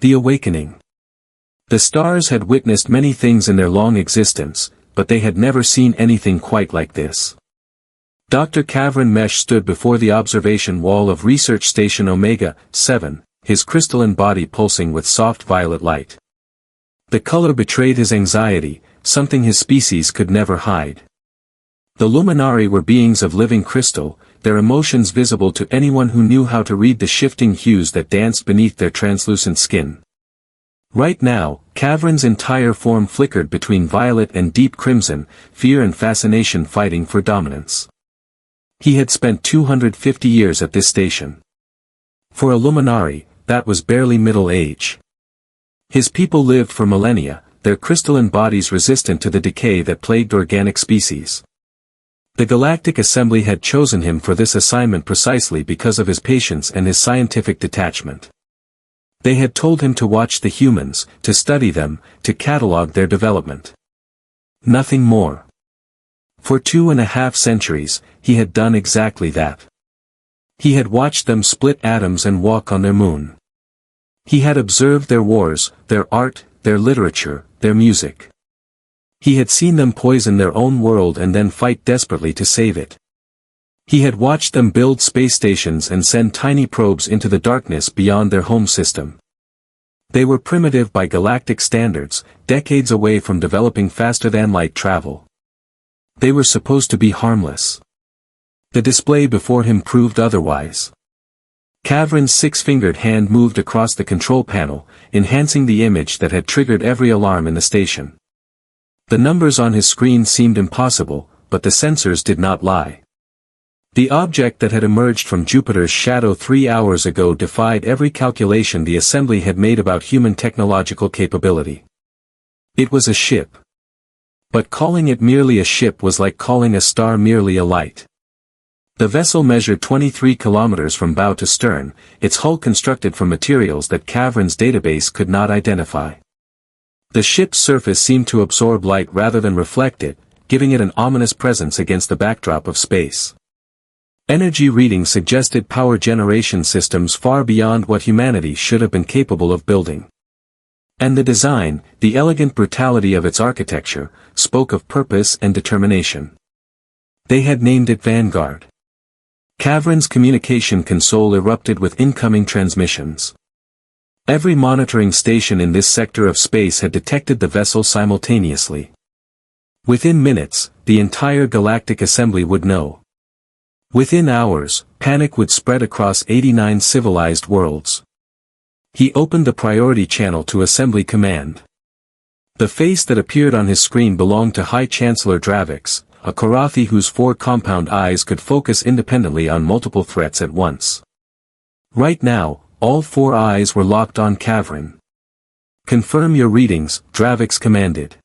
The awakening. The stars had witnessed many things in their long existence, but they had never seen anything quite like this. Dr. Kavran Mesh stood before the observation wall of Research Station Omega-7, his crystalline body pulsing with soft violet light. The color betrayed his anxiety, something his species could never hide. The Luminari were beings of living crystal, their emotions visible to anyone who knew how to read the shifting hues that danced beneath their translucent skin. Right now, Kavran's entire form flickered between violet and deep crimson, fear and fascination fighting for dominance. He had spent 250 years at this station. For a Luminari, that was barely middle age. His people lived for millennia, their crystalline bodies resistant to the decay that plagued organic species. The Galactic Assembly had chosen him for this assignment precisely because of his patience and his scientific detachment. They had told him to watch the humans, to study them, to catalog their development. Nothing more. For 2.5 centuries, he had done exactly that. He had watched them split atoms and walk on their moon. He had observed their wars, their art, their literature, their music. He had seen them poison their own world and then fight desperately to save it. He had watched them build space stations and send tiny probes into the darkness beyond their home system. They were primitive by galactic standards, decades away from developing faster-than-light travel. They were supposed to be harmless. The display before him proved otherwise. Kavran's six-fingered hand moved across the control panel, enhancing the image that had triggered every alarm in the station. The numbers on his screen seemed impossible, but the sensors did not lie. The object that had emerged from Jupiter's shadow 3 hours ago defied every calculation the Assembly had made about human technological capability. It was a ship. But calling it merely a ship was like calling a star merely a light. The vessel measured 23 kilometers from bow to stern, its hull constructed from materials that Kavran's database could not identify. The ship's surface seemed to absorb light rather than reflect it, giving it an ominous presence against the backdrop of space. Energy readings suggested power generation systems far beyond what humanity should have been capable of building. And the design, the elegant brutality of its architecture, spoke of purpose and determination. They had named it Vanguard. Kavran's communication console erupted with incoming transmissions. Every monitoring station in this sector of space had detected the vessel simultaneously. Within minutes, the entire Galactic Assembly would know. Within hours, panic would spread across 89 civilized worlds. He opened the priority channel to Assembly Command. The face that appeared on his screen belonged to High Chancellor Dravix, a Korathi whose 4 compound eyes could focus independently on multiple threats at once. Right now, all 4 eyes were locked on Kavran. "Confirm your readings," Dravix commanded.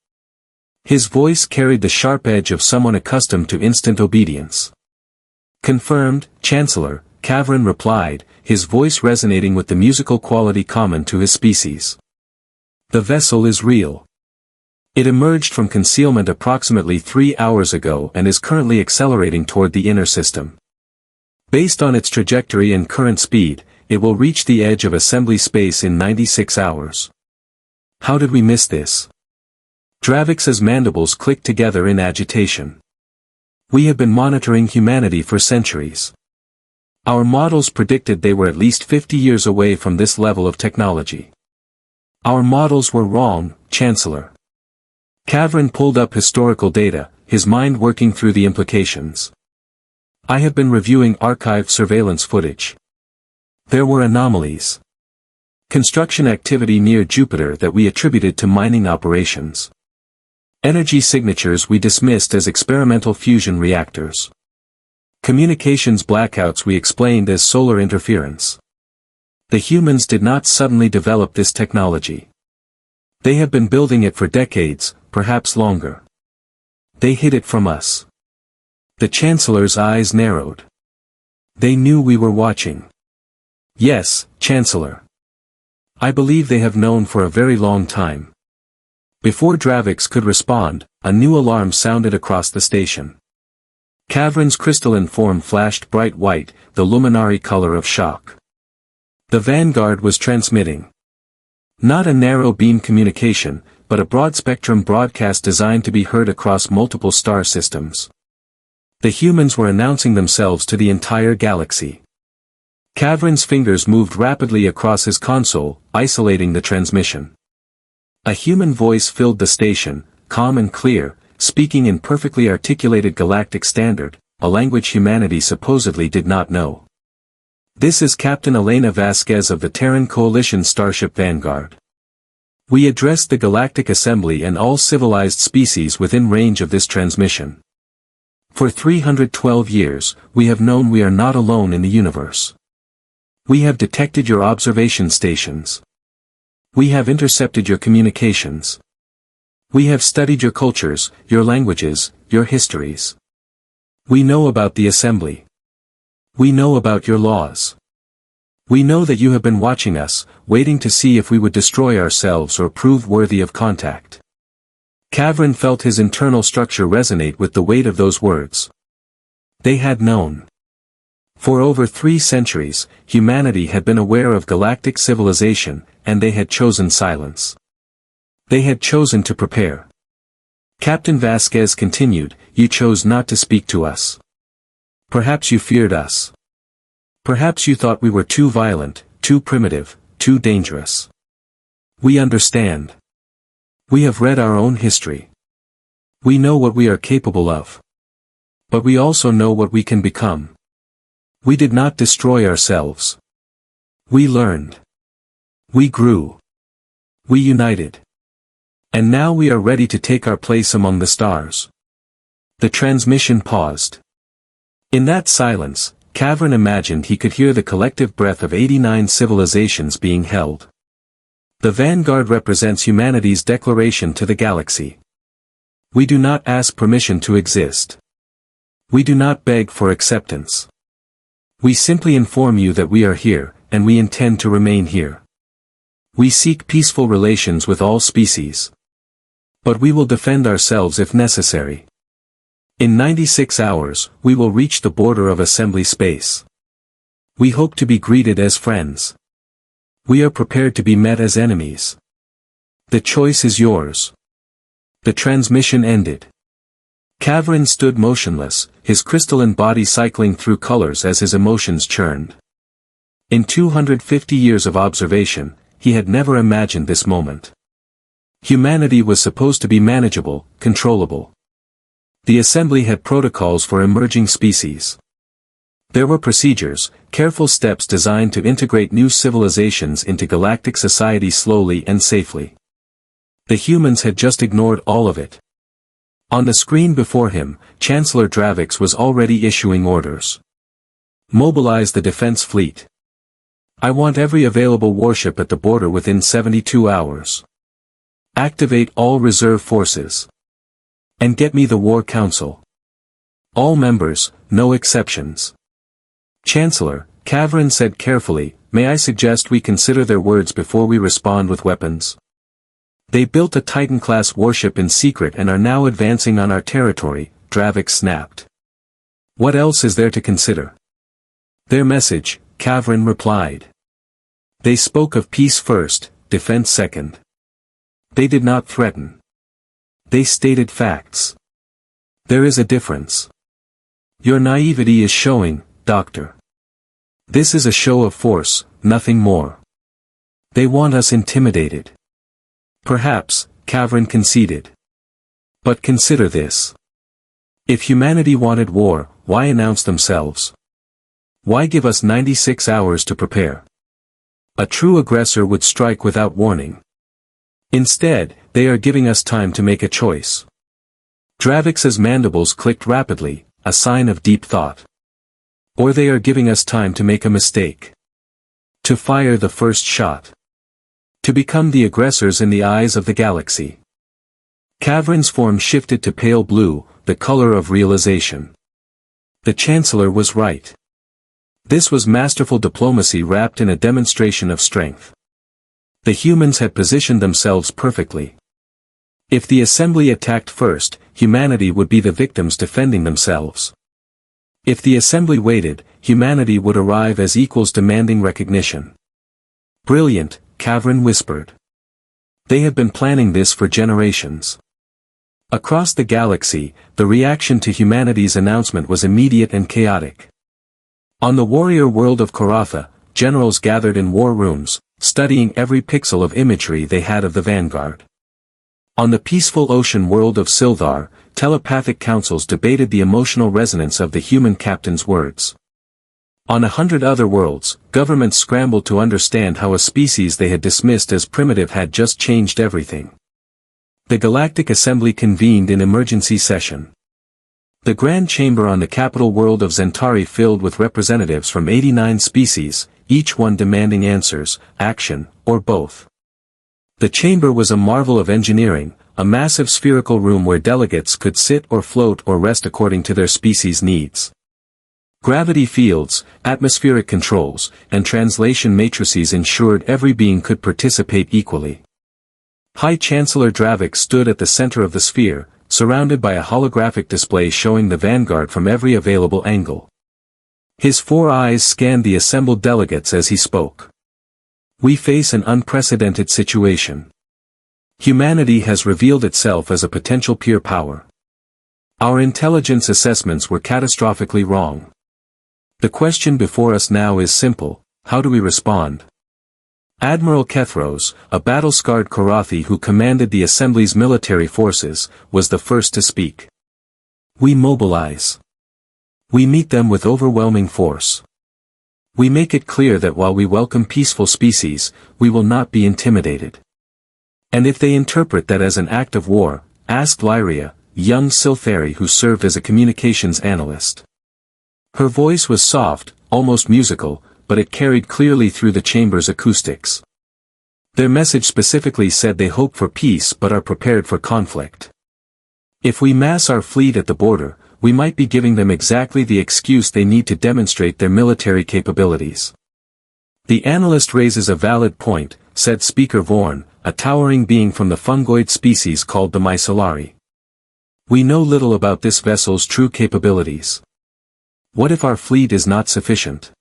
His voice carried the sharp edge of someone accustomed to instant obedience. "Confirmed, Chancellor," Kavran replied, his voice resonating with the musical quality common to his species. "The vessel is real. It emerged from concealment approximately 3 hours ago and is currently accelerating toward the inner system. Based on its trajectory and current speed, it will reach the edge of assembly space in 96 hours. How did we miss this?" Dravix's mandibles clicked together in agitation. "We have been monitoring humanity for centuries. Our models predicted they were at least 50 years away from this level of technology. Our models were wrong, Chancellor." Kavran pulled up historical data, his mind working through the implications. "I have been reviewing archived surveillance footage. There were anomalies. Construction activity near Jupiter that we attributed to mining operations. Energy signatures we dismissed as experimental fusion reactors. Communications blackouts we explained as solar interference. The humans did not suddenly develop this technology. They have been building it for decades, perhaps longer. They hid it from us." The Chancellor's eyes narrowed. "They knew we were watching." "Yes, Chancellor. I believe they have known for a very long time." Before Dravix could respond, a new alarm sounded across the station. Kavran's crystalline form flashed bright white, the luminary color of shock. The Vanguard was transmitting. Not a narrow beam communication, but a broad-spectrum broadcast designed to be heard across multiple star systems. The humans were announcing themselves to the entire galaxy. Kavrin's fingers moved rapidly across his console, isolating the transmission. A human voice filled the station, calm and clear, speaking in perfectly articulated galactic standard, a language humanity supposedly did not know. This is Captain Elena Vasquez of the Terran Coalition starship Vanguard. We address the Galactic Assembly and all civilized species within range of this transmission. For 312 years, we have known we are not alone in the universe. We have detected your observation stations. We have intercepted your communications. We have studied your cultures, your languages, your histories. We know about the assembly. We know about your laws. We know that you have been watching us, waiting to see if we would destroy ourselves or prove worthy of contact. Kavrin felt his internal structure resonate with the weight of those words. They had known. For over 3 centuries, humanity had been aware of galactic civilization, and they had chosen silence. They had chosen to prepare. Captain Vasquez continued, you chose not to speak to us. Perhaps you feared us. Perhaps you thought we were too violent, too primitive, too dangerous. We understand. We have read our own history. We know what we are capable of. But we also know what we can become. We did not destroy ourselves. We learned. We grew. We united. And now we are ready to take our place among the stars. The transmission paused. In that silence, Kavrin imagined he could hear the collective breath of 89 civilizations being held. The Vanguard represents humanity's declaration to the galaxy. We do not ask permission to exist. We do not beg for acceptance. We simply inform you that we are here, and we intend to remain here. We seek peaceful relations with all species. But we will defend ourselves if necessary. In 96 hours, we will reach the border of assembly space. We hope to be greeted as friends. We are prepared to be met as enemies. The choice is yours. The transmission ended. Kavrin stood motionless, his crystalline body cycling through colors as his emotions churned. In 250 years of observation, he had never imagined this moment. Humanity was supposed to be manageable, controllable. The assembly had protocols for emerging species. There were procedures, careful steps designed to integrate new civilizations into galactic society slowly and safely. The humans had just ignored all of it. On the screen before him, Chancellor Dravix was already issuing orders. Mobilize the defense fleet. I want every available warship at the border within 72 hours. Activate all reserve forces. And get me the War Council. All members, no exceptions. Chancellor, Kavrin said carefully, may I suggest we consider their words before we respond with weapons? They built a Titan-class warship in secret and are now advancing on our territory, Dravix snapped. What else is there to consider? Their message, Kavrin replied. They spoke of peace first, defense second. They did not threaten. They stated facts. There is a difference. Your naivety is showing, Doctor. This is a show of force, nothing more. They want us intimidated. Perhaps, Kavrin conceded. But consider this. If humanity wanted war, why announce themselves? Why give us 96 hours to prepare? A true aggressor would strike without warning. Instead, they are giving us time to make a choice. Dravix's mandibles clicked rapidly, a sign of deep thought. Or they are giving us time to make a mistake. To fire the first shot. To become the aggressors in the eyes of the galaxy. Kavrin's form shifted to pale blue, the color of realization. The Chancellor was right. This was masterful diplomacy wrapped in a demonstration of strength. The humans had positioned themselves perfectly. If the assembly attacked first, humanity would be the victims defending themselves. If the assembly waited, humanity would arrive as equals demanding recognition. Brilliant, Kavrin whispered. They had been planning this for generations. Across the galaxy, the reaction to humanity's announcement was immediate and chaotic. On the warrior world of Karatha, generals gathered in war rooms, studying every pixel of imagery they had of the vanguard. On the peaceful ocean world of Sildar, telepathic councils debated the emotional resonance of the human captain's words. On 100 other worlds, governments scrambled to understand how a species they had dismissed as primitive had just changed everything. The Galactic Assembly convened in emergency session. The Grand Chamber on the capital world of Zentari filled with representatives from 89 species, each one demanding answers, action, or both. The chamber was a marvel of engineering, a massive spherical room where delegates could sit or float or rest according to their species' needs. Gravity fields, atmospheric controls, and translation matrices ensured every being could participate equally. High Chancellor Dravik stood at the center of the sphere, surrounded by a holographic display showing the vanguard from every available angle. His 4 eyes scanned the assembled delegates as he spoke. We face an unprecedented situation. Humanity has revealed itself as a potential pure power. Our intelligence assessments were catastrophically wrong. The question before us now is simple: how do we respond? Admiral Kethros, a battle-scarred Karathi who commanded the Assembly's military forces, was the first to speak. We mobilize. We meet them with overwhelming force. We make it clear that while we welcome peaceful species, we will not be intimidated. And if they interpret that as an act of war, ask Lyria, young Silthari who served as a communications analyst. Her voice was soft, almost musical, but it carried clearly through the chamber's acoustics. Their message specifically said they hope for peace but are prepared for conflict. If we mass our fleet at the border, we might be giving them exactly the excuse they need to demonstrate their military capabilities. The analyst raises a valid point, said Speaker Vorn, a towering being from the fungoid species called the Mycellari. We know little about this vessel's true capabilities. What if our fleet is not sufficient?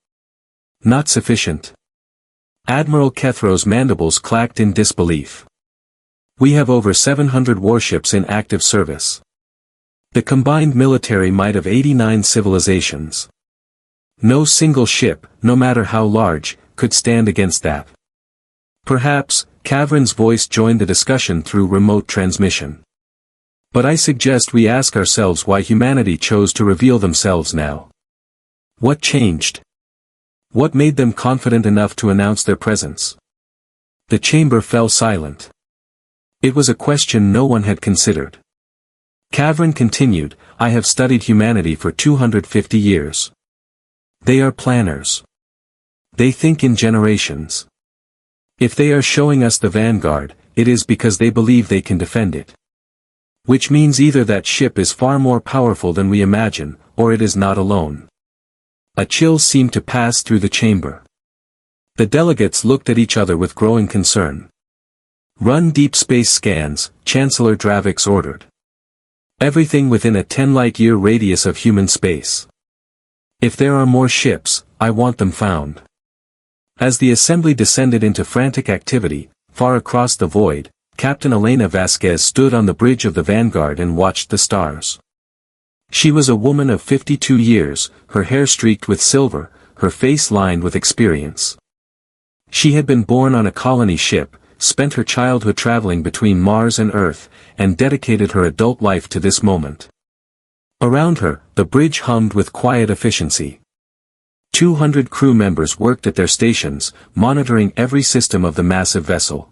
Not sufficient? Admiral Kethro's mandibles clacked in disbelief. We have over 700 warships in active service. The combined military might of 89 civilizations. No single ship, no matter how large, could stand against that. Perhaps, Kavrin's voice joined the discussion through remote transmission. But I suggest we ask ourselves why humanity chose to reveal themselves now. What changed? What made them confident enough to announce their presence? The chamber fell silent. It was a question no one had considered. Kavrin continued, I have studied humanity for 250 years. They are planners. They think in generations. If they are showing us the vanguard, it is because they believe they can defend it. Which means either that ship is far more powerful than we imagine, or it is not alone. A chill seemed to pass through the chamber. The delegates looked at each other with growing concern. Run deep space scans, Chancellor Dravix ordered. Everything within a 10-light-year radius of human space. If there are more ships, I want them found. As the assembly descended into frantic activity, far across the void, Captain Elena Vasquez stood on the bridge of the Vanguard and watched the stars. She was a woman of 52 years, her hair streaked with silver, her face lined with experience. She had been born on a colony ship, spent her childhood traveling between Mars and Earth, and dedicated her adult life to this moment. Around her, the bridge hummed with quiet efficiency. 200 crew members worked at their stations, monitoring every system of the massive vessel.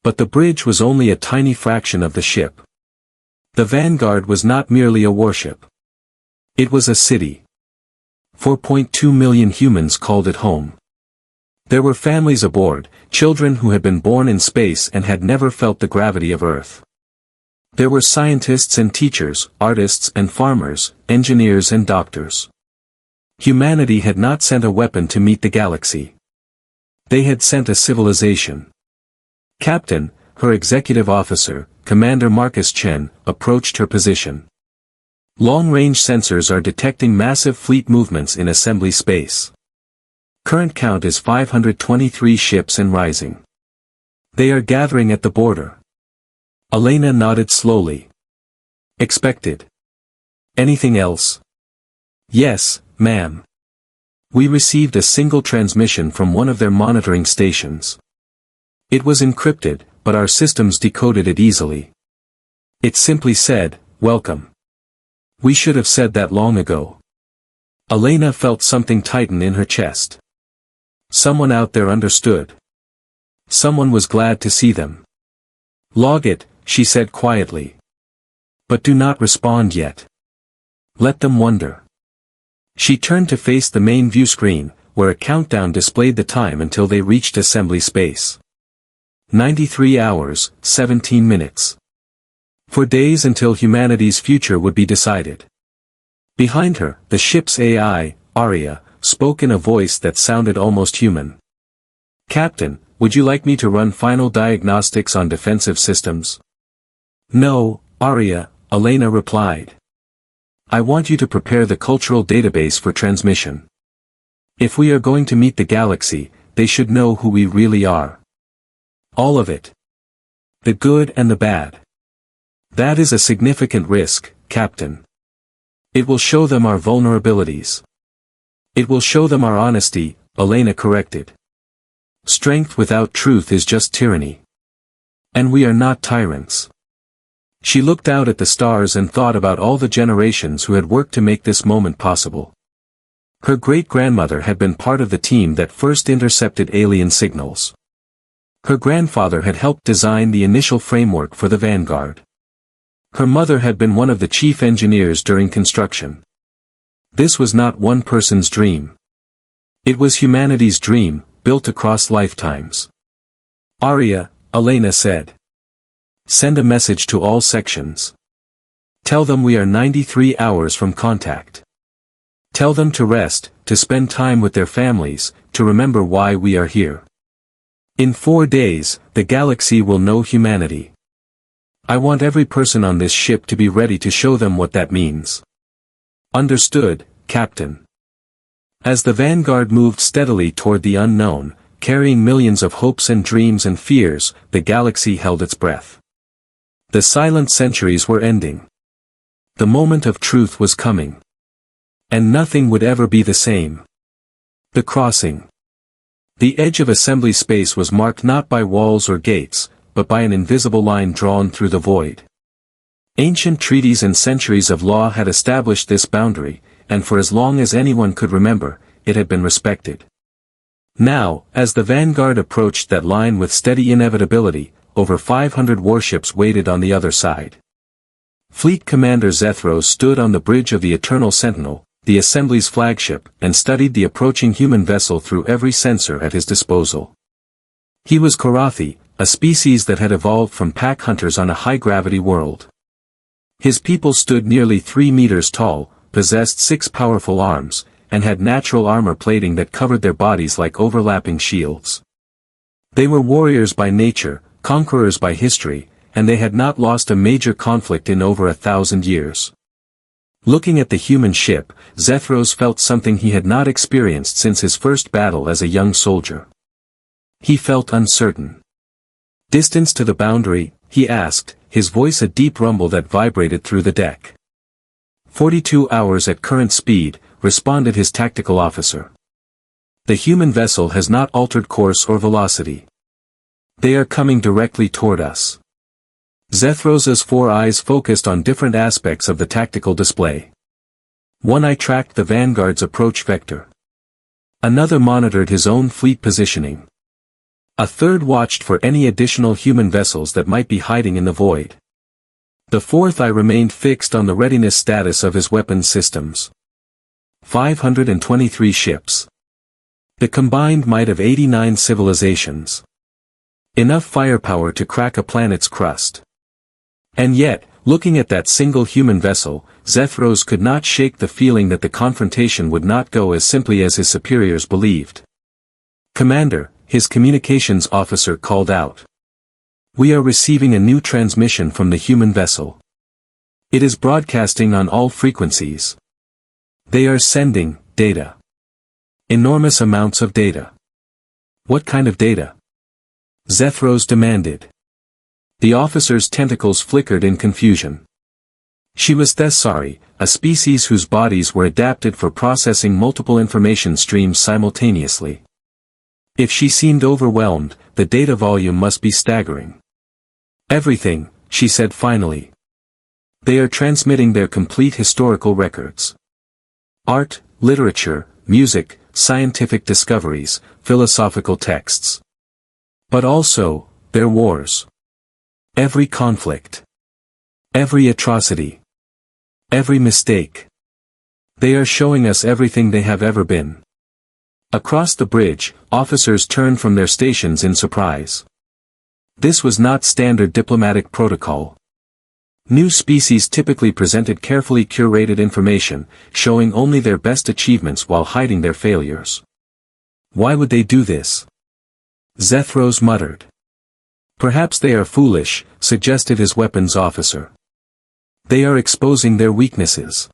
But the bridge was only a tiny fraction of the ship. The Vanguard was not merely a warship. It was a city. 4.2 million humans called it home. There were families aboard, children who had been born in space and had never felt the gravity of Earth. There were scientists and teachers, artists and farmers, engineers and doctors. Humanity had not sent a weapon to meet the galaxy. They had sent a civilization. Captain, her executive officer, Commander Marcus Chen, approached her position. Long-range sensors are detecting massive fleet movements in assembly space. Current count is 523 ships and rising. They are gathering at the border. Elena nodded slowly. Expected. Anything else? Yes, ma'am. We received a single transmission from one of their monitoring stations. It was encrypted, but our systems decoded it easily. It simply said, "Welcome." We should have said that long ago. Elena felt something tighten in her chest. Someone out there understood. Someone was glad to see them. "Log it," she said quietly. "But do not respond yet. Let them wonder." She turned to face the main view screen, where a countdown displayed the time until they reached assembly space. 93 hours, 17 minutes. For days until humanity's future would be decided. Behind her, the ship's AI, Arya, spoke in a voice that sounded almost human. "Captain, would you like me to run final diagnostics on defensive systems?" "No, Arya," Elena replied. "I want you to prepare the cultural database for transmission. If we are going to meet the galaxy, they should know who we really are. All of it. The good and the bad. That is a significant risk, Captain. It will show them our vulnerabilities. It will show them our honesty," Elena corrected. "Strength without truth is just tyranny. And we are not tyrants." She looked out at the stars and thought about all the generations who had worked to make this moment possible. Her great-grandmother had been part of the team that first intercepted alien signals. Her grandfather had helped design the initial framework for the Vanguard. Her mother had been one of the chief engineers during construction. This was not one person's dream. It was humanity's dream, built across lifetimes. "Arya," Elena said. "Send a message to all sections. Tell them we are 93 hours from contact. Tell them to rest, to spend time with their families, to remember why we are here. In 4 days, the galaxy will know humanity. I want every person on this ship to be ready to show them what that means." "Understood, Captain." As the Vanguard moved steadily toward the unknown, carrying millions of hopes and dreams and fears, the galaxy held its breath. The silent centuries were ending. The moment of truth was coming. And nothing would ever be the same. The crossing. The edge of assembly space was marked not by walls or gates, but by an invisible line drawn through the void. Ancient treaties and centuries of law had established this boundary, and for as long as anyone could remember, it had been respected. Now, as the Vanguard approached that line with steady inevitability, over 500 warships waited on the other side. Fleet Commander Zethros stood on the bridge of the Eternal Sentinel, the Assembly's flagship, and studied the approaching human vessel through every sensor at his disposal. He was Korathi, a species that had evolved from pack hunters on a high-gravity world. His people stood nearly 3 meters tall, possessed 6 powerful arms, and had natural armor plating that covered their bodies like overlapping shields. They were warriors by nature, conquerors by history, and they had not lost a major conflict in over 1,000 years. Looking at the human ship, Zethros felt something he had not experienced since his first battle as a young soldier. He felt uncertain. "Distance to the boundary?" he asked, his voice a deep rumble that vibrated through the deck. 42 hours at current speed, responded his tactical officer. "The human vessel has not altered course or velocity. They are coming directly toward us."Zethros's 4 eyes focused on different aspects of the tactical display. One eye tracked the Vanguard's approach vector. Another monitored his own fleet positioning. A third watched for any additional human vessels that might be hiding in the void. The fourth eye remained fixed on the readiness status of his weapons systems. 523 ships. The combined might of 89 civilizations. Enough firepower to crack a planet's crust. And yet, looking at that single human vessel, Zethros could not shake the feeling that the confrontation would not go as simply as his superiors believed. "Commander," his communications officer called out. "We are receiving a new transmission from the human vessel. It is broadcasting on all frequencies. They are sending data. Enormous amounts of data." "What kind of data?" Zethros demanded. The officer's tentacles flickered in confusion. She was Thessari, a species whose bodies were adapted for processing multiple information streams simultaneously. If she seemed overwhelmed, the data volume must be staggering. Everything, she said finally. They are transmitting their complete historical records. Art, literature, music, scientific discoveries, philosophical texts. But also, their wars. Every conflict. Every atrocity. Every mistake. They are showing us everything they have ever been. Across the bridge, officers turned from their stations in surprise. This was not standard diplomatic protocol. New species typically presented carefully curated information, showing only their best achievements while hiding their failures. Why would they do this? Zethros muttered. Perhaps they are foolish, suggested his weapons officer. They are exposing their weaknesses.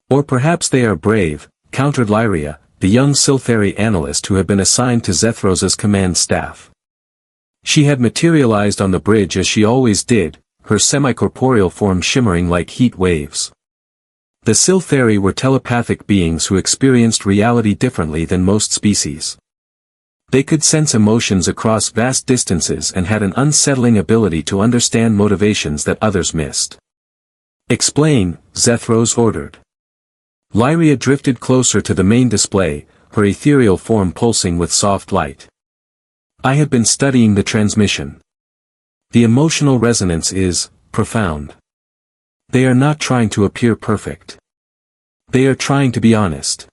Or perhaps they are brave, countered Lyria, the young Siltheri analyst who had been assigned to Zethros' command staff. She had materialized on the bridge as she always did, her semi-corporeal form shimmering like heat waves. The Siltheri were telepathic beings who experienced reality differently than most species. They could sense emotions across vast distances and had an unsettling ability to understand motivations that others missed. Explain, Zethros ordered. Lyria drifted closer to the main display, her ethereal form pulsing with soft light. I have been studying the transmission. The emotional resonance is profound. They are not trying to appear perfect. They are trying to be honest.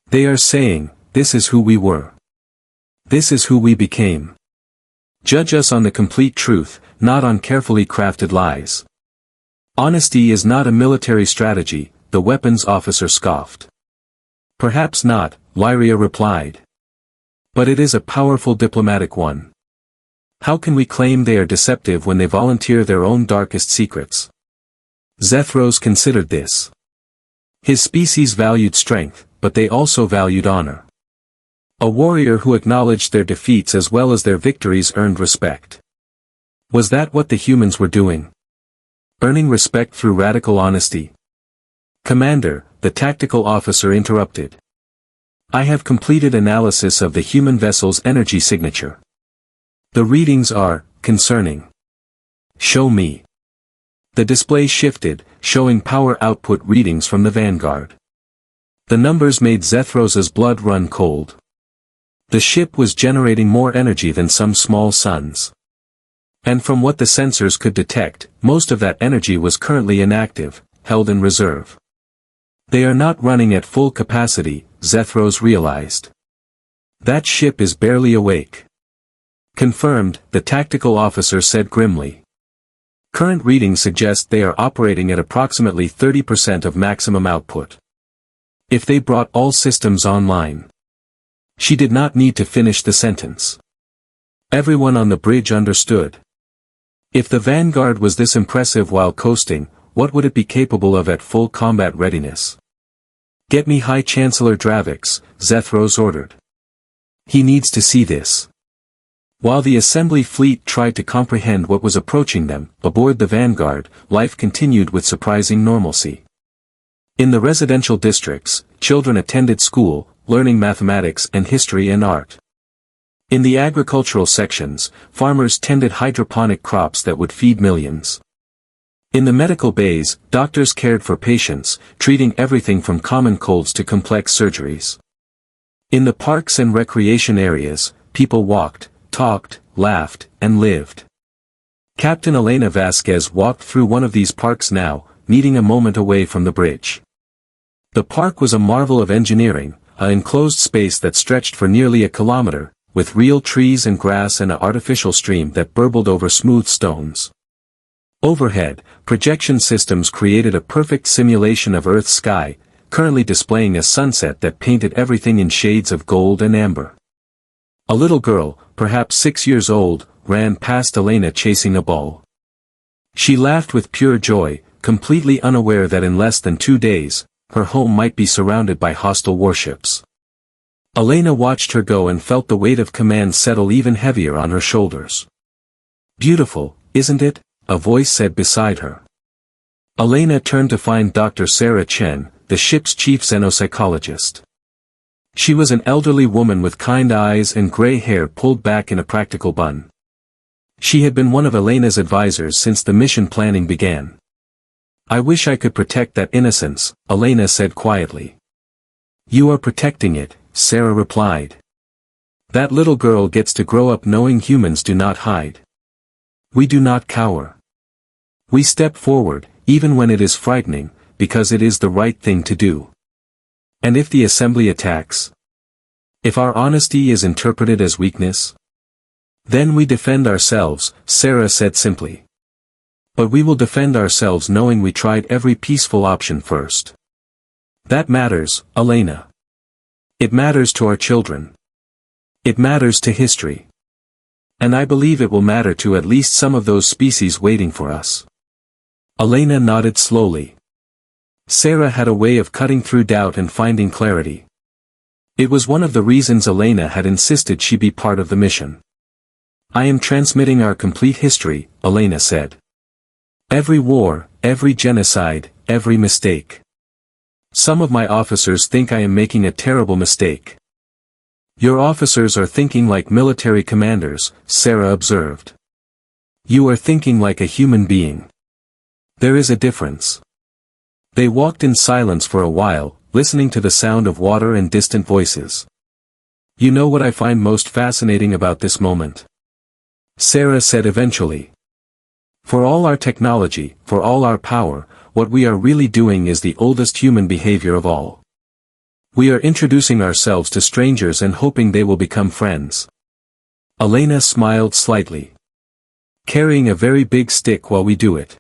They are saying, this is who we were. This is who we became. Judge us on the complete truth, not on carefully crafted lies. Honesty is not a military strategy, the weapons officer scoffed. Perhaps not, Lyria replied. But it is a powerful diplomatic one. How can we claim they are deceptive when they volunteer their own darkest secrets? Zethros considered this. His species valued strength, but they also valued honor. A warrior who acknowledged their defeats as well as their victories earned respect. Was that what the humans were doing? Earning respect through radical honesty? Commander, the tactical officer interrupted. I have completed analysis of the human vessel's energy signature. The readings are concerning. Show me. The display shifted, showing power output readings from the Vanguard. The numbers made Zethros' blood run cold. The ship was generating more energy than some small suns. And from what the sensors could detect, most of that energy was currently inactive, held in reserve. They are not running at full capacity, Zethros realized. That ship is barely awake. Confirmed, the tactical officer said grimly. Current readings suggest they are operating at approximately 30% of maximum output. If they brought all systems online. She did not need to finish the sentence. Everyone on the bridge understood. If the Vanguard was this impressive while coasting, what would it be capable of at full combat readiness? Get me High Chancellor Dravix, Zethros ordered. He needs to see this. While the assembly fleet tried to comprehend what was approaching them, aboard the Vanguard, life continued with surprising normalcy. In the residential districts, children attended school, learning mathematics and history and art. In the agricultural sections, farmers tended hydroponic crops that would feed millions. In the medical bays, doctors cared for patients, treating everything from common colds to complex surgeries. In the parks and recreation areas, people walked, talked, laughed, and lived. Captain Elena Vasquez walked through one of these parks now, needing a moment away from the bridge. The park was a marvel of engineering, an enclosed space that stretched for nearly a kilometer, with real trees and grass and an artificial stream that burbled over smooth stones. Overhead, projection systems created a perfect simulation of Earth's sky, currently displaying a sunset that painted everything in shades of gold and amber. A little girl, perhaps 6 years old, ran past Elena chasing a ball. She laughed with pure joy, completely unaware that in less than 2 days, her home might be surrounded by hostile warships. Elena watched her go and felt the weight of command settle even heavier on her shoulders. "Beautiful, isn't it?" a voice said beside her. Elena turned to find Dr. Sarah Chen, the ship's chief xenopsychologist. She was an elderly woman with kind eyes and gray hair pulled back in a practical bun. She had been one of Elena's advisors since the mission planning began. "I wish I could protect that innocence," Elena said quietly. "You are protecting it," Sarah replied. "That little girl gets to grow up knowing humans do not hide. We do not cower. We step forward, even when it is frightening, because it is the right thing to do. And if the assembly attacks? If our honesty is interpreted as weakness? Then we defend ourselves," Sarah said simply. "But we will defend ourselves knowing we tried every peaceful option first. That matters, Elena. It matters to our children. It matters to history. And I believe it will matter to at least some of those species waiting for us." Elena nodded slowly. Sarah had a way of cutting through doubt and finding clarity. It was one of the reasons Elena had insisted she be part of the mission. "I am transmitting our complete history," Elena said. "Every war, every genocide, every mistake. Some of my officers think I am making a terrible mistake." "Your officers are thinking like military commanders," Sarah observed. "You are thinking like a human being. There is a difference." They walked in silence for a while, listening to the sound of water and distant voices. "You know what I find most fascinating about this moment?" Sarah said eventually. "For all our technology, for all our power, what we are really doing is the oldest human behavior of all. We are introducing ourselves to strangers and hoping they will become friends." Elena smiled slightly. "Carrying a very big stick while we do it."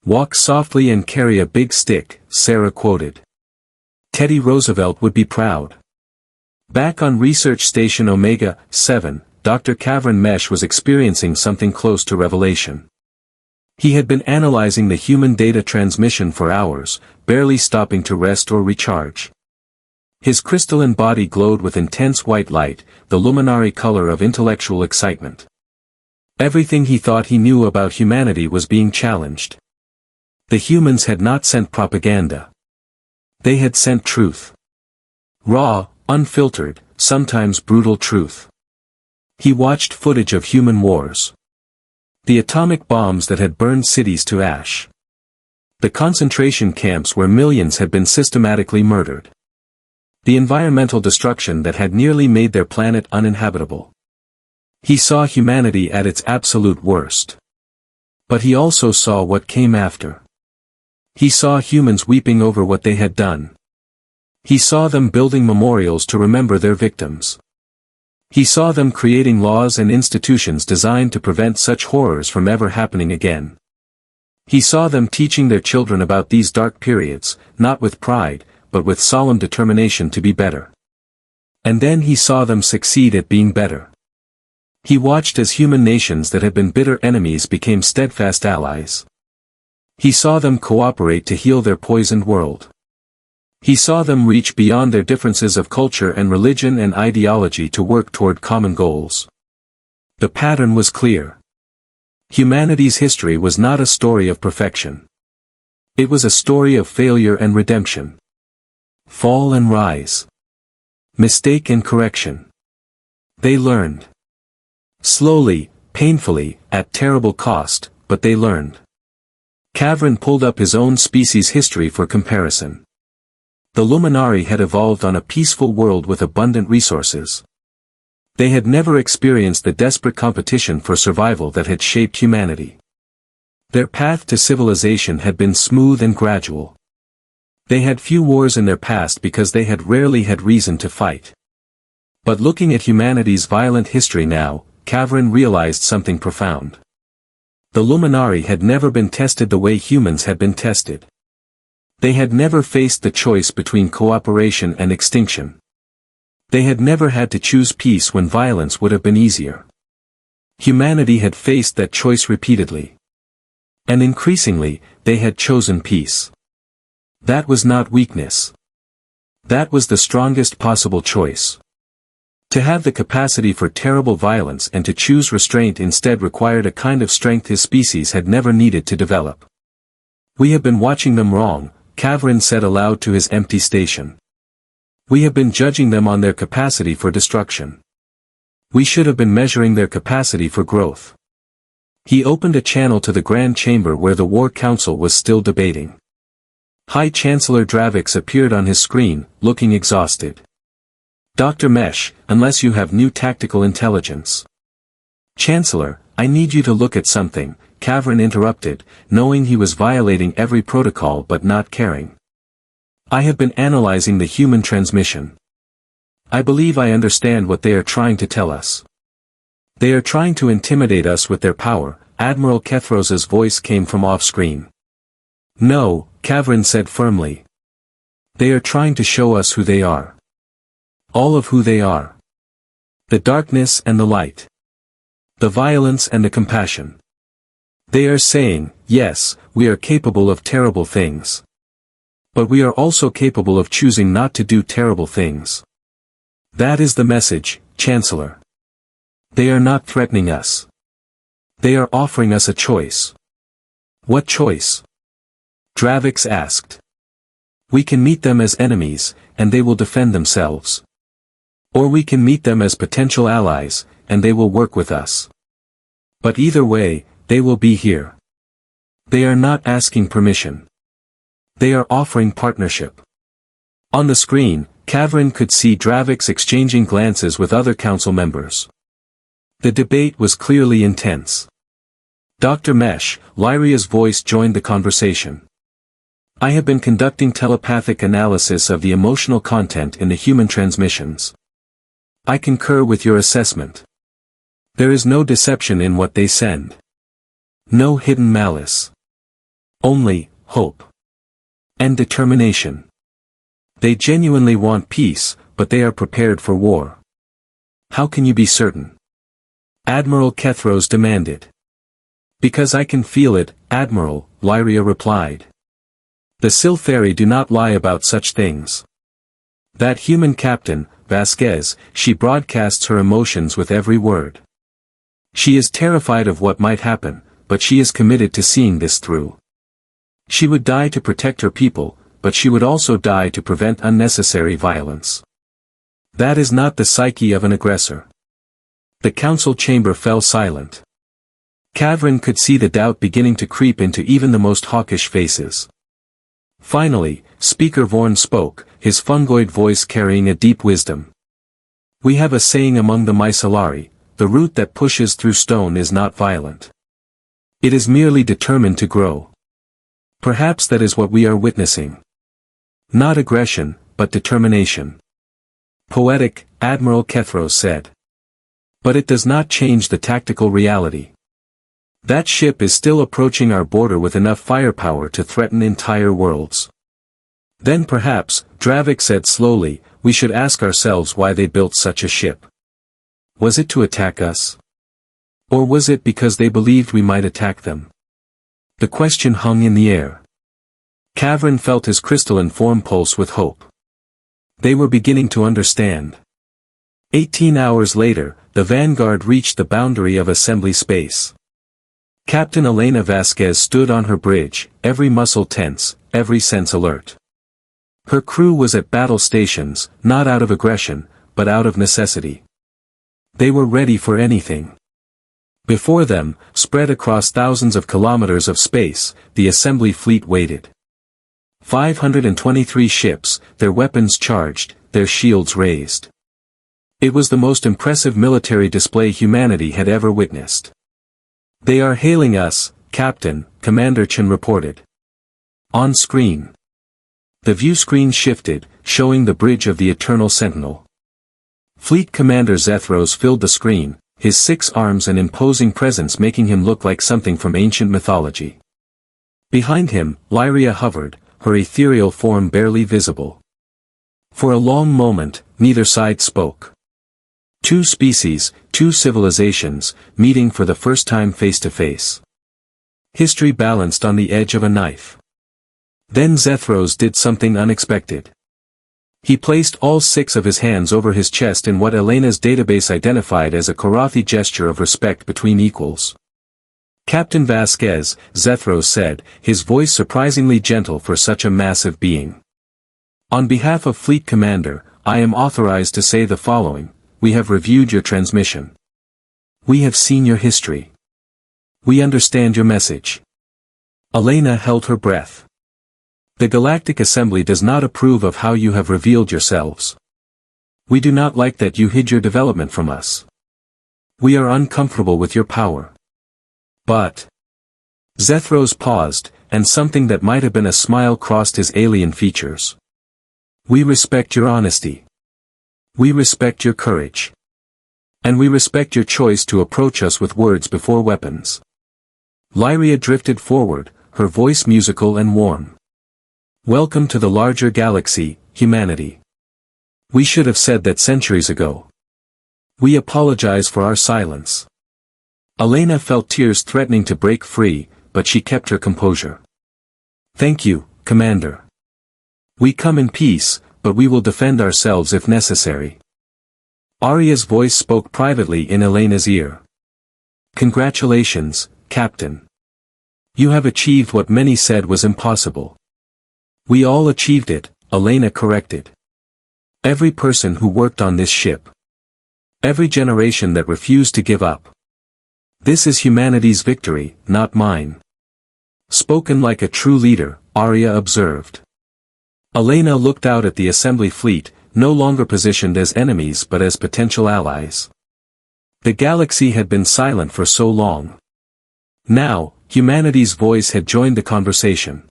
"Walk softly and carry a big stick," Sarah quoted. Teddy Roosevelt would be proud. Back on Research Station Omega-7, Dr. Kavrin Mesh was experiencing something close to revelation. He had been analyzing the human data transmission for hours, barely stopping to rest or recharge. His crystalline body glowed with intense white light, the luminary color of intellectual excitement. Everything he thought he knew about humanity was being challenged. The humans had not sent propaganda. They had sent truth. Raw, unfiltered, sometimes brutal truth. He watched footage of human wars. The atomic bombs that had burned cities to ash. The concentration camps where millions had been systematically murdered. The environmental destruction that had nearly made their planet uninhabitable. He saw humanity at its absolute worst. But he also saw what came after. He saw humans weeping over what they had done. He saw them building memorials to remember their victims. He saw them creating laws and institutions designed to prevent such horrors from ever happening again. He saw them teaching their children about these dark periods, not with pride, but with solemn determination to be better. And then he saw them succeed at being better. He watched as human nations that had been bitter enemies became steadfast allies. He saw them cooperate to heal their poisoned world. He saw them reach beyond their differences of culture and religion and ideology to work toward common goals. The pattern was clear. Humanity's history was not a story of perfection. It was a story of failure and redemption. Fall and rise. Mistake and correction. They learned. Slowly, painfully, at terrible cost, but they learned. Kavrin pulled up his own species' history for comparison. The Luminari had evolved on a peaceful world with abundant resources. They had never experienced the desperate competition for survival that had shaped humanity. Their path to civilization had been smooth and gradual. They had few wars in their past because they had rarely had reason to fight. But looking at humanity's violent history now, Kavrin realized something profound. The Luminari had never been tested the way humans had been tested. They had never faced the choice between cooperation and extinction. They had never had to choose peace when violence would have been easier. Humanity had faced that choice repeatedly. And increasingly, they had chosen peace. That was not weakness. That was the strongest possible choice. To have the capacity for terrible violence and to choose restraint instead required a kind of strength his species had never needed to develop. "We have been watching them wrong," Kavrin said aloud to his empty station. "We have been judging them on their capacity for destruction. We should have been measuring their capacity for growth." He opened a channel to the Grand Chamber where the War Council was still debating. High Chancellor Dravix appeared on his screen, looking exhausted. "Dr. Mesh, unless you have new tactical intelligence." "Chancellor, I need you to look at something," Kavrin interrupted, knowing he was violating every protocol but not caring. "I have been analyzing the human transmission. I believe I understand what they are trying to tell us. They are trying to intimidate us with their power." Admiral Kethros's voice came from off-screen. "No," Kavrin said firmly. "They are trying to show us who they are. All of who they are. The darkness and the light. The violence and the compassion. They are saying, yes, we are capable of terrible things. But we are also capable of choosing not to do terrible things. That is the message, Chancellor. They are not threatening us. They are offering us a choice." "What choice?" Dravix asked. "We can meet them as enemies, and they will defend themselves. Or we can meet them as potential allies, and they will work with us. But either way, they will be here. They are not asking permission. They are offering partnership." On the screen, Kavrin could see Dravix exchanging glances with other council members. The debate was clearly intense. "Dr. Mesh," Lyria's voice joined the conversation. "I have been conducting telepathic analysis of the emotional content in the human transmissions. I concur with your assessment. There is no deception in what they send. No hidden malice. Only hope. And determination. They genuinely want peace, but they are prepared for war." "How can you be certain?" Admiral Kethros demanded. "Because I can feel it, Admiral," Lyria replied. "The Silferi do not lie about such things. That human captain, Vasquez, she broadcasts her emotions with every word. She is terrified of what might happen, but she is committed to seeing this through. She would die to protect her people, but she would also die to prevent unnecessary violence. That is not the psyche of an aggressor." The council chamber fell silent. Kavrin could see the doubt beginning to creep into even the most hawkish faces. Finally, Speaker Vorn spoke, his fungoid voice carrying a deep wisdom. "We have a saying among the Mycelari, the root that pushes through stone is not violent. It is merely determined to grow. Perhaps that is what we are witnessing. Not aggression, but determination." "Poetic," Admiral Kethros said. "But it does not change the tactical reality. That ship is still approaching our border with enough firepower to threaten entire worlds. Then perhaps," Dravix said slowly, "we should ask ourselves why they built such a ship. Was it to attack us? Or was it because they believed we might attack them?" The question hung in the air. Kavrin felt his crystalline form pulse with hope. They were beginning to understand. 18 hours later, the Vanguard reached the boundary of assembly space. Captain Elena Vasquez stood on her bridge, every muscle tense, every sense alert. Her crew was at battle stations, not out of aggression, but out of necessity. They were ready for anything. Before them, spread across thousands of kilometers of space, the assembly fleet waited. 523 ships, their weapons charged, their shields raised. It was the most impressive military display humanity had ever witnessed. "They are hailing us, Captain," Commander Chen reported. On screen. The view screen shifted, showing the bridge of the Eternal Sentinel. Fleet Commander Zethros filled the screen, his 6 arms and imposing presence making him look like something from ancient mythology. Behind him, Lyria hovered, her ethereal form barely visible. For a long moment, neither side spoke. Two species, two civilizations, meeting for the first time face to face. History balanced on the edge of a knife. Then Zethros did something unexpected. He placed all 6 of his hands over his chest in what Elena's database identified as a Karathi gesture of respect between equals. Captain Vasquez, Zethros said, his voice surprisingly gentle for such a massive being. On behalf of Fleet Commander, I am authorized to say the following: we have reviewed your transmission. We have seen your history. We understand your message. Elena held her breath. The Galactic Assembly does not approve of how you have revealed yourselves. We do not like that you hid your development from us. We are uncomfortable with your power. But... Zethros paused, and something that might have been a smile crossed his alien features. We respect your honesty. We respect your courage. And we respect your choice to approach us with words before weapons. Lyria drifted forward, her voice musical and warm. Welcome to the larger galaxy, humanity. We should have said that centuries ago. We apologize for our silence. Elena felt tears threatening to break free, but she kept her composure. Thank you, Commander. We come in peace, but we will defend ourselves if necessary. Arya's voice spoke privately in Elena's ear. Congratulations, Captain. You have achieved what many said was impossible. We all achieved it, Elena corrected. Every person who worked on this ship. Every generation that refused to give up. This is humanity's victory, not mine. Spoken like a true leader, Arya observed. Elena looked out at the assembly fleet, no longer positioned as enemies but as potential allies. The galaxy had been silent for so long. Now, humanity's voice had joined the conversation.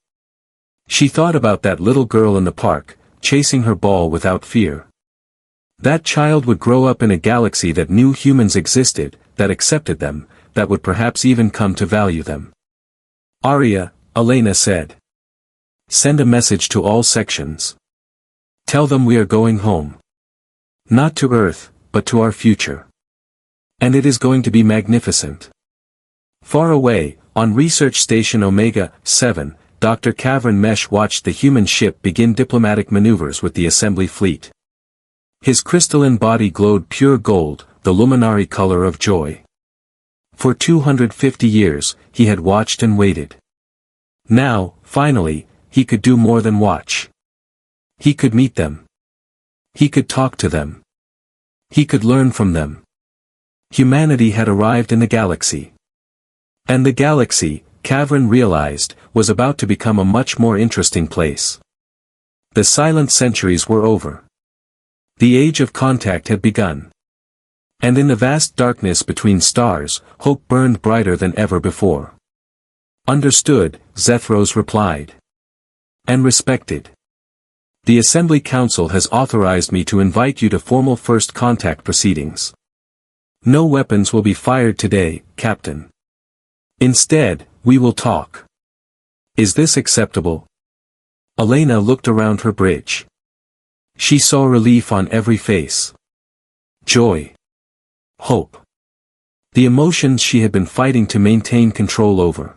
She thought about that little girl in the park, chasing her ball without fear. That child would grow up in a galaxy that knew humans existed, that accepted them, that would perhaps even come to value them. Arya, Elena said. Send a message to all sections. Tell them we are going home. Not to Earth, but to our future. And it is going to be magnificent. Far away, on Research Station Omega-7, Dr. Kavran Mesh watched the human ship begin diplomatic maneuvers with the assembly fleet. His crystalline body glowed pure gold, the luminary color of joy. For 250 years, he had watched and waited. Now, finally, he could do more than watch. He could meet them. He could talk to them. He could learn from them. Humanity had arrived in the galaxy. And the galaxy, Kavran realized, was about to become a much more interesting place. The silent centuries were over. The age of contact had begun. And in the vast darkness between stars, hope burned brighter than ever before. Understood, Zethros replied. And respected. The Assembly Council has authorized me to invite you to formal first contact proceedings. No weapons will be fired today, Captain. Instead, we will talk. Is this acceptable? Elena looked around her bridge. She saw relief on every face. Joy. Hope. The emotions she had been fighting to maintain control over.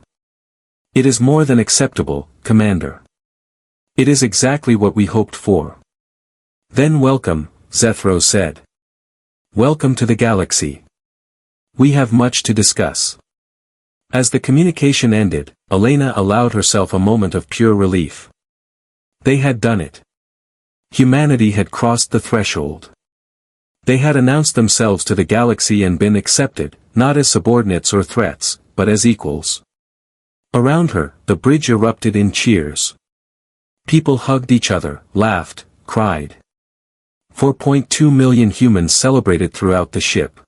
It is more than acceptable, Commander. It is exactly what we hoped for. Then welcome, Zethros said. Welcome to the galaxy. We have much to discuss. As the communication ended, Elena allowed herself a moment of pure relief. They had done it. Humanity had crossed the threshold. They had announced themselves to the galaxy and been accepted, not as subordinates or threats, but as equals. Around her, the bridge erupted in cheers. People hugged each other, laughed, cried. 4.2 million humans celebrated throughout the ship.